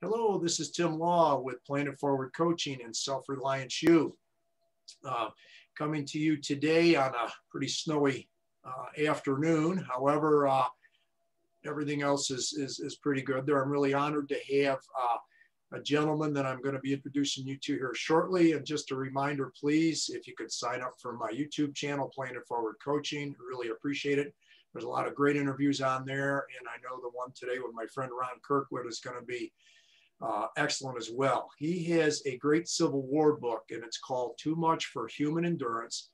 Hello, this is Tim Law with Planet Forward Coaching and Self-Reliance U. Coming to you today on a pretty snowy afternoon. However, everything else is pretty good there. I'm really honored to have a gentleman that I'm going to be introducing you to here shortly. And just a reminder, please, if you could sign up for my YouTube channel, Planet Forward Coaching, really appreciate it. There's a lot of great interviews on there. And I know the one today with my friend Ron Kirkwood is going to be excellent as well. He has a great Civil War book, and it's called Too Much for Human Endurance,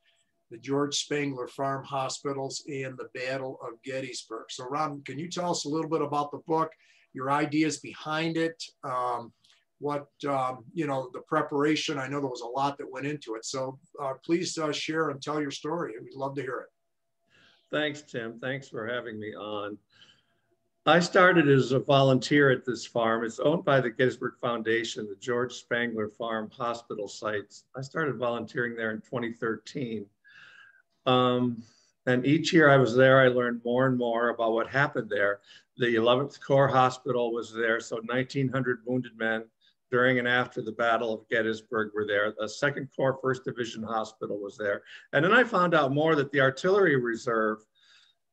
the George Spangler Farm Hospitals and the Battle of Gettysburg. So Ron, can you tell us a little bit about the book, your ideas behind it, the preparation? I know there was a lot that went into it. So please share and tell your story. We'd love to hear it. Thanks, Tim. Thanks for having me on. I started as a volunteer at this farm. It's owned by the Gettysburg Foundation, the George Spangler Farm Hospital sites. I started volunteering there in 2013. And each year I was there, I learned more and more about what happened there. The 11th Corps Hospital was there, so 1,900 wounded men during and after the Battle of Gettysburg were there. The 2nd Corps 1st Division Hospital was there. And then I found out more that the Artillery Reserve,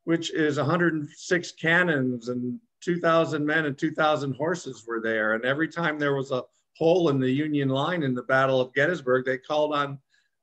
which is 106 cannons and 2,000 men and 2,000 horses were there. And every time there was a hole in the Union line in the Battle of Gettysburg, they called on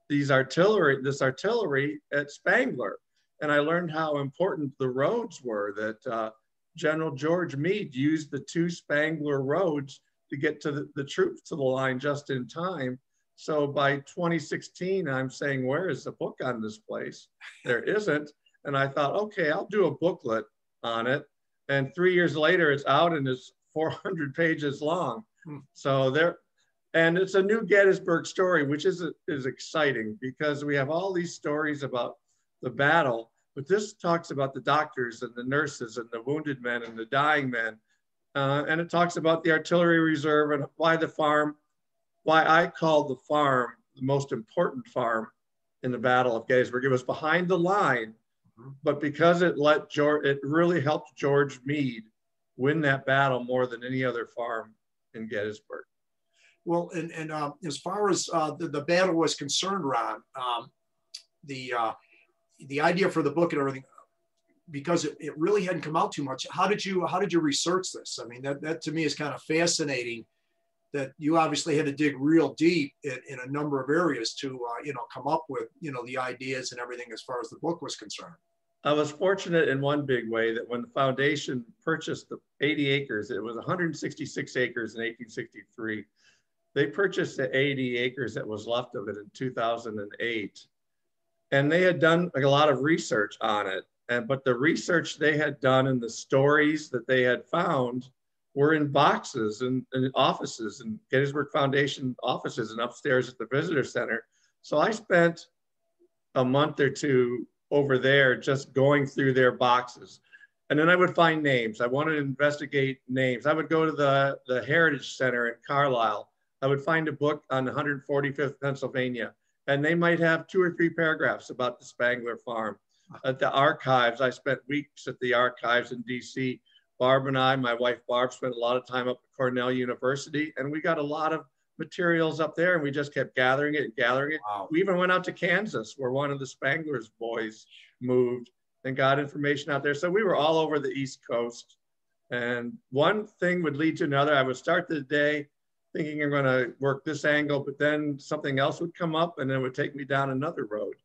this artillery at Spangler. And I learned how important the roads were, that General George Meade used the 2 Spangler roads to get to the troops to the line just in time. So by 2016, I'm saying, where is the book on this place? There isn't. And I thought, okay, I'll do a booklet on it. And 3 years later, it's out and it's 400 pages long. So and it's a new Gettysburg story, which is exciting because we have all these stories about the battle, but this talks about the doctors and the nurses and the wounded men and the dying men. And it talks about the Artillery Reserve and why I called the farm the most important farm in the Battle of Gettysburg. It was behind the line, but because it really helped George Meade win that battle more than any other farm in Gettysburg. Well, and as far as the battle was concerned, Ron, the idea for the book and everything, because it really hadn't come out too much. How did you research this? I mean, that to me is kind of fascinating. That you obviously had to dig real deep in a number of areas to come up with the ideas and everything as far as the book was concerned. I was fortunate in one big way that when the foundation purchased the 80 acres, it was 166 acres in 1863. They purchased the 80 acres that was left of it in 2008. And they had done a lot of research on it. But the research they had done and the stories that they had found were in boxes and offices and Gettysburg Foundation offices and upstairs at the visitor center. So I spent a month or two over there just going through their boxes. And then I would find names. I wanted to investigate names. I would go to the Heritage Center in Carlisle. I would find a book on 145th Pennsylvania, and they might have 2 or 3 paragraphs about the Spangler Farm. At the archives, I spent weeks at the archives in DC. Barb and I, my wife Barb, spent a lot of time up at Cornell University, and we got a lot of materials up there, and we just kept gathering it and gathering it. Wow. We even went out to Kansas, where one of the Spangler's boys moved, and got information out there. So we were all over the East Coast, and one thing would lead to another. I would start the day thinking I'm going to work this angle, but then something else would come up, and it would take me down another road.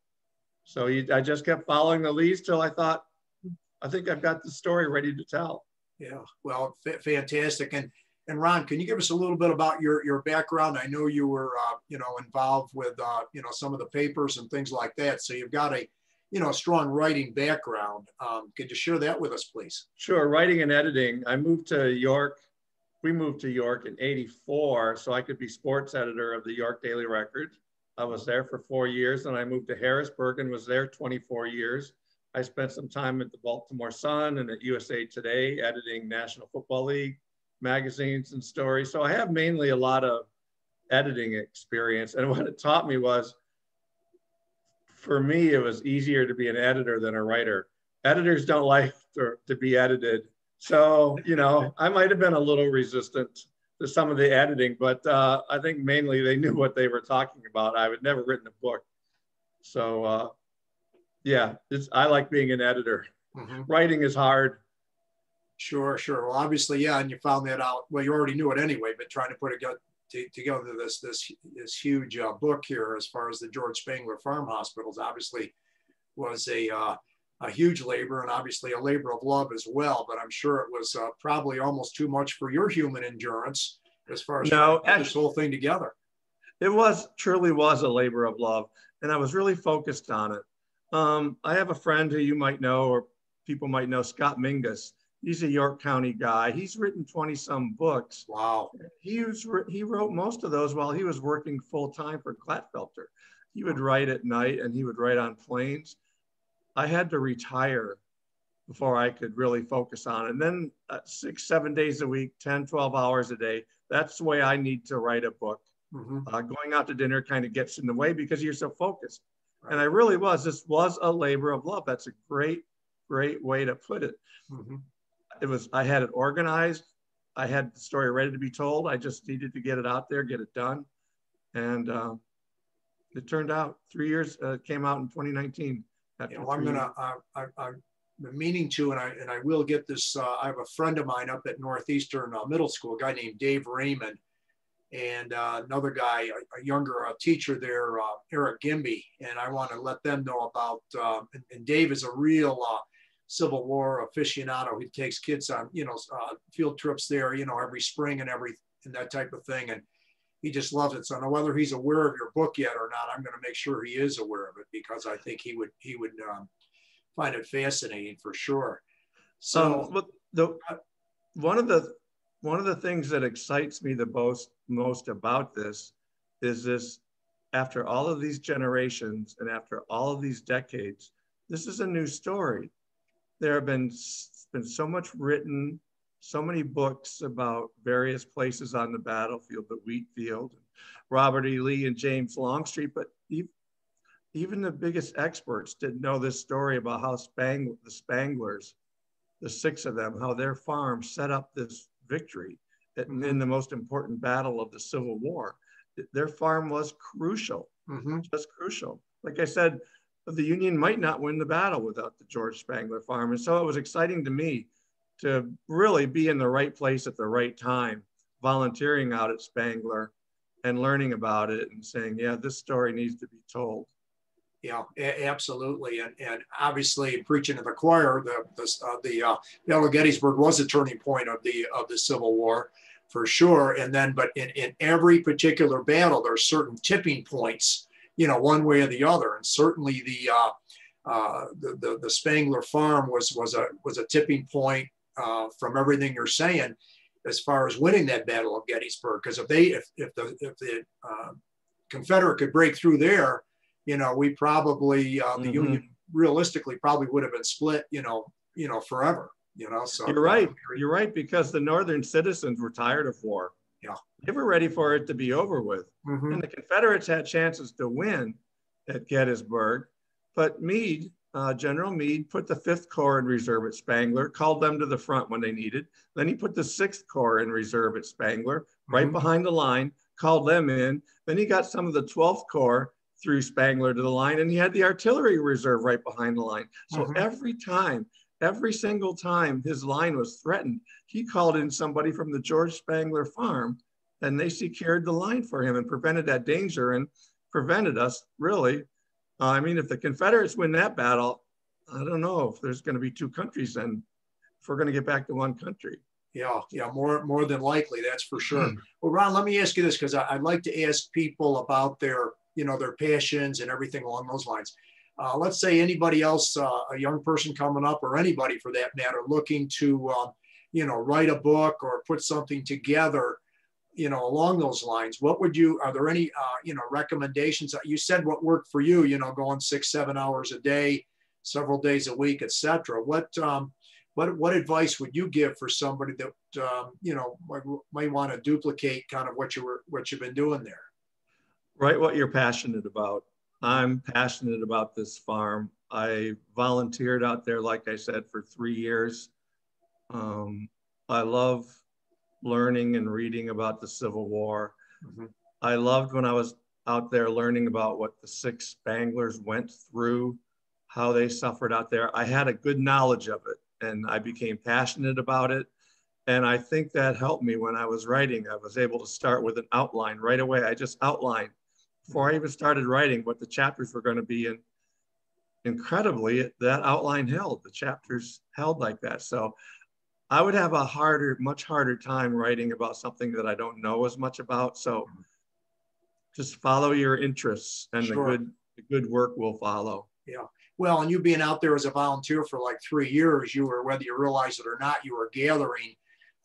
So I just kept following the leads till I thought, I think I've got the story ready to tell. Yeah, well, fantastic. And Ron, can you give us a little bit about your background? I know you were, involved with, some of the papers and things like that. So you've got a strong writing background. Could you share that with us, please? Sure. Writing and editing. I moved to York. We moved to York in '84, so I could be sports editor of the York Daily Record. I was there for 4 years, and I moved to Harrisburg and was there 24 years. I spent some time at the Baltimore Sun and at USA Today editing National Football League magazines and stories. So I have mainly a lot of editing experience. And what it taught me was, for me, it was easier to be an editor than a writer. Editors don't like to be edited. So, I might have been a little resistant to some of the editing, but I think mainly they knew what they were talking about. I had never written a book. So yeah, I like being an editor. Mm-hmm. Writing is hard. Sure, sure. Well, obviously, yeah, and you found that out. Well, you already knew it anyway, but trying to put it together this huge book here, as far as the George Spangler Farm Hospitals, obviously was a huge labor, and obviously a labor of love as well. But I'm sure it was probably almost too much for your human endurance as far as trying to put this whole thing together. It truly was a labor of love, and I was really focused on it. I have a friend who you might know, or people might know, Scott Mingus. He's a York County guy. He's written 20-some books. Wow. He wrote most of those while he was working full-time for Glatfelter. He would write at night, and he would write on planes. I had to retire before I could really focus on it. And then 6, 7 days a week, 10, 12 hours a day, that's the way I need to write a book. Mm-hmm. Going out to dinner kind of gets in the way because you're so focused. Right. And I really was. This was a labor of love. That's a great, great way to put it. Mm-hmm. I had it organized. I had the story ready to be told. I just needed to get it out there, get it done. And it turned out 3 years, came out in 2019. I'm meaning to, and I will get this. I have a friend of mine up at Northeastern Middle School, a guy named Dave Raymond, and another guy, a younger teacher there, Eric Gimby, and I want to let them know about, and Dave is a real Civil War aficionado. He takes kids on, field trips there, every spring and that type of thing. And he just loves it. So I don't know whether he's aware of your book yet or not. I'm going to make sure he is aware of it, because I think he would find it fascinating for sure. So one of the things that excites me the most about this is this, after all of these generations and after all of these decades, this is a new story. There have been so much written, so many books about various places on the battlefield, the wheat field, Robert E. Lee and James Longstreet, but even the biggest experts didn't know this story about how the Spanglers, the 6 of them, how their farm set up this victory in the most important battle of the Civil War. Their farm was crucial, just crucial. Like I said, the Union might not win the battle without the George Spangler Farm. And so it was exciting to me to really be in the right place at the right time, volunteering out at Spangler and learning about it and saying, yeah, this story needs to be told. Yeah, absolutely. And obviously, preaching to the choir, the Battle of Gettysburg was a turning point of the Civil War, for sure. And then, but in every particular battle, there are certain tipping points, one way or the other. And certainly the Spangler Farm was a tipping point from everything you're saying, as far as winning that Battle of Gettysburg. Because if the Confederate could break through there, we probably the Union realistically probably would have been split, forever. So you're right. You're right, because the Northern citizens were tired of war. Yeah, they were ready for it to be over with, and the Confederates had chances to win at Gettysburg, but Meade, General Meade, put the 5th Corps in reserve at Spangler, called them to the front when they needed. Then he put the 6th Corps in reserve at Spangler, right behind the line, called them in. Then he got some of the 12th Corps through Spangler to the line, and he had the artillery reserve right behind the line. So every single time his line was threatened, he called in somebody from the George Spangler Farm, and they secured the line for him and prevented that danger and prevented us, really. If the Confederates win that battle, I don't know if there's going to be 2 countries then, if we're going to get back to one country. Yeah, more than likely, that's for sure. Well, Ron, let me ask you this, because I'd like to ask people about their passions and everything along those lines. Let's say anybody else, a young person coming up, or anybody for that matter, looking to, write a book or put something together, along those lines. Are there any, recommendations? You said what worked for you, going 6-7 hours a day, several days a week, etc. What advice would you give for somebody that, might want to duplicate kind of what you've been doing there? Write what you're passionate about. I'm passionate about this farm. I volunteered out there, like I said, for 3 years. I love learning and reading about the Civil War. Mhm. I loved when I was out there learning about what the six Spanglers went through, how they suffered out there. I had a good knowledge of it, and I became passionate about it. And I think that helped me when I was writing. I was able to start with an outline right away. I just outlined before I even started writing what the chapters were going to be. And incredibly, that outline held. The chapters held like that. So I would have a much harder time writing about something that I don't know as much about. So just follow your interests, and Sure. the good work will follow. Yeah. Well, and you being out there as a volunteer for like 3 years, you were, whether you realize it or not, you were gathering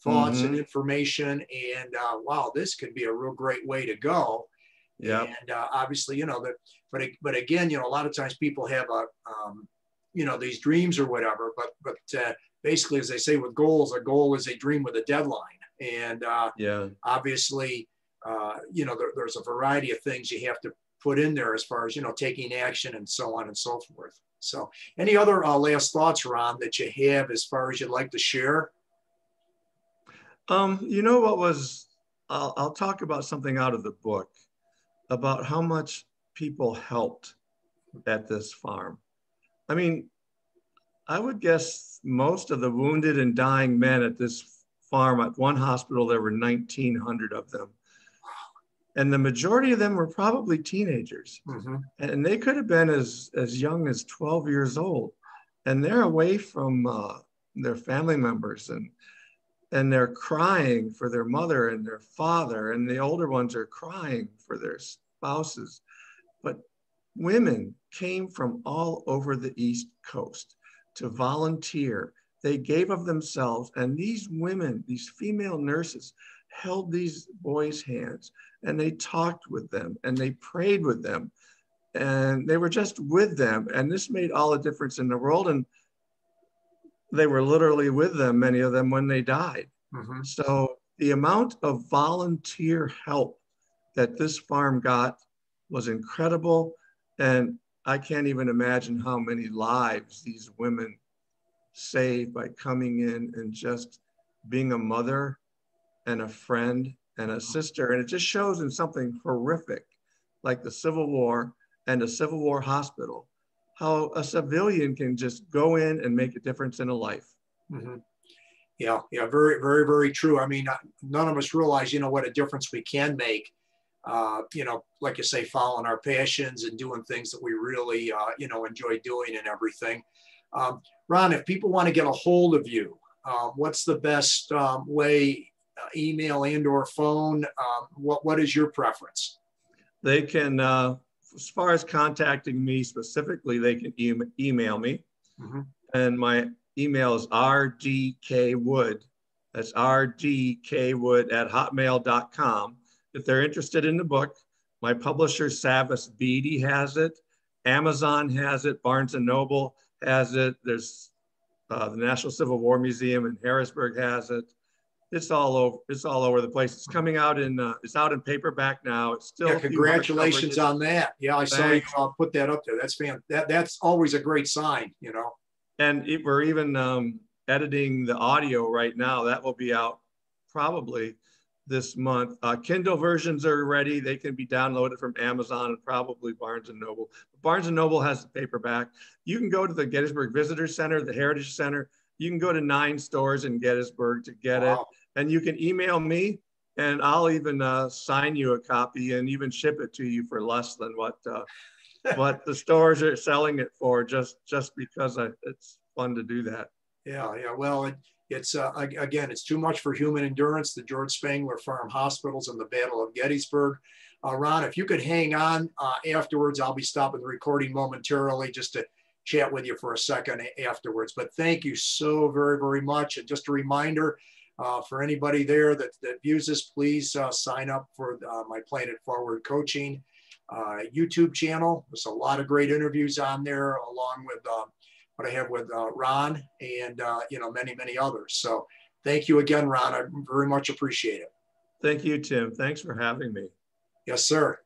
thoughts and information. And wow, this could be a real great way to go. Yeah. And obviously, you know, that, but again, you know, a lot of times people have you know, these dreams or whatever, but basically, as they say with goals, a goal is a dream with a deadline. And Yeah. obviously, you know, there's a variety of things you have to put in there as far as, you know, taking action and so on and so forth. So any other last thoughts, Ron, that you have as far as you'd like to share? You know what was, I'll talk about something out of the book about how much people helped at this farm. I mean, I would guess most of the wounded and dying men at this farm, at one hospital, there were 1,900 of them. And the majority of them were probably teenagers. Mm-hmm. And they could have been as young as 12 years old. And they're away from their family members, and they're crying for their mother and their father. And the older ones are crying for their spouses. But women came from all over the East Coast to volunteer. They gave of themselves. And these women, these female nurses, held these boys' hands, and they talked with them, and they prayed with them, and they were just with them. And this made all the difference in the world. And they were literally with them, many of them, when they died. Mm-hmm. So the amount of volunteer help that this farm got was incredible. And I can't even imagine how many lives these women saved by coming in and just being a mother and a friend and a sister. And it just shows in something horrific like the Civil War and a Civil War hospital, how a civilian can just go in and make a difference in a life. Mm-hmm. Yeah, very, very, very true. I mean, none of us realize, you know, what a difference we can make, you know, like you say, following our passions and doing things that we really, you know, enjoy doing and everything. Ron, if people want to get a hold of you, what's the best way, email and or phone? What is your preference? They can, as far as contacting me specifically, they can email me. Mm-hmm. And my email is rdkwood. That's rdkwood@hotmail.com. If they're interested in the book, my publisher, Savas Beatty, has it. Amazon has it. Barnes & Noble has it. There's the National Civil War Museum in Harrisburg has it. It's all over. It's all over the place. It's coming out in. It's out in paperback now. It's still. Yeah, congratulations on that. Yeah, I saw you put that up there. That's that's always a great sign, you know. And we're even editing the audio right now. That will be out probably this month. Kindle versions are ready. They can be downloaded from Amazon and probably Barnes & Noble. Barnes & Noble has the paperback. You can go to the Gettysburg Visitor Center, the Heritage Center. You can go to 9 stores in Gettysburg to get it. And you can email me, and I'll even sign you a copy and even ship it to you for less than what the stores are selling it for, just because it's fun to do that. Yeah. Well, it's again, it's too much for human endurance. The George Spangler Farm Hospitals and the Battle of Gettysburg. Ron, if you could hang on afterwards, I'll be stopping the recording momentarily just to chat with you for a second afterwards. But thank you so very, very much. And just a reminder for anybody there that views this, please sign up for my Planet Forward Coaching YouTube channel. There's a lot of great interviews on there, along with what I have with Ron and you know, many, many others. So thank you again, Ron. I very much appreciate it. Thank you, Tim. Thanks for having me. Yes, sir.